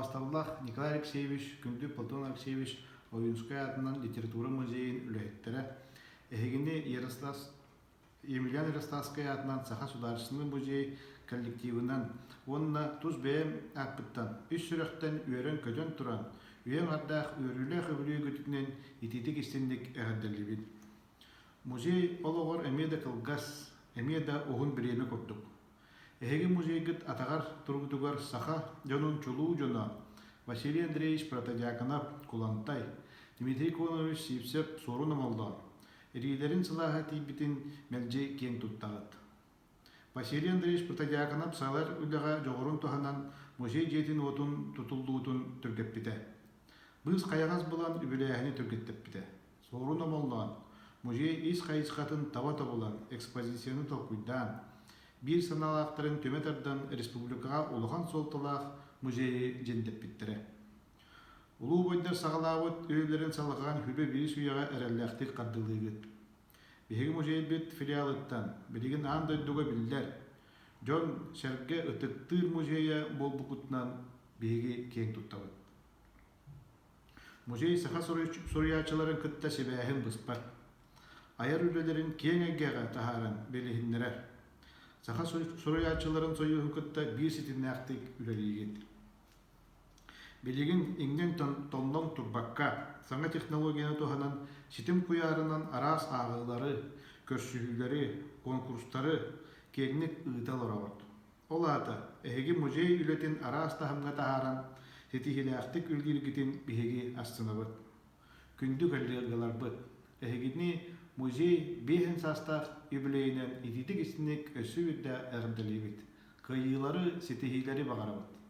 Басталлах Николай Алексеевич, Күнді Платон Алексеевич Оюнская атынан литература музейін үлеттері. Эхегінде Емельян Ярославская атынан Саха Сударственный музей коллективынан, онына туз бәйім ақпыттан, үш сүректен үйерін көтен тұран, үйен ардақ үйрілі қыбылы көтінен итетік істендік әғаддәлібін. Музей олығыр әмеда қылғас, әмеда оғын біреме көттік. Эхеге музейгіт атағар тұрғытығар Саха жонун чулу жона Василий Андреевич Протодиаконов Кулантай, Дмитрий Конович Сипсеп Сорун Амалдан, Эрилерин сылаға тейбітін мәлже кен туттағыд. Василий Андреевич Протодиаконов салар үліға жоғырын тұханан музей жетін отын тұтылдуытын түргеппіті. Біз қаяғаз бұлан үбіләйіні түргеттеппіті. Сорун Амалдан, музей ис қайысқатын таба-та болан экспозицияны тоқуйдан, bir саналақтарын төметардан республикаға улахан солталақ музейі жендеппіттірі. Улуу бойдар сағалауыт өйлерін салған хүлі бері суяға әрәлләқтір қардылығыд. Беге музей бет филиалыттан, білеген андайдуға білдер. Жон шәрге ұтықтыр музейі бол бұқытынан беге кен тұттауыд. Музей саха соруячыларын күтті себәйін бұспар. Аяр үлелерін кен әгеға тахаран белігіндерер. Саха соруячыларын сойы хүкітті бір сетін әқтік үлелейгенdir. Белеген еңден тонлан турбакка, саңа технологияны туханан сетім куярынан арас ағылары, көрсүгілері, конкурстары кеңнік ұйтал орават. Ол аты, әхеге музей үлетін арас тахымға тахаран сетихілі әқтік үлгіргетін бігеге астына бұд. Күнді көлдергалар бұд. Әхегедіне музей бейхін састақ үбілейінен ететік істінек өсі өтті әғімділі бұд. Кайылары сетихилері бағара бұд.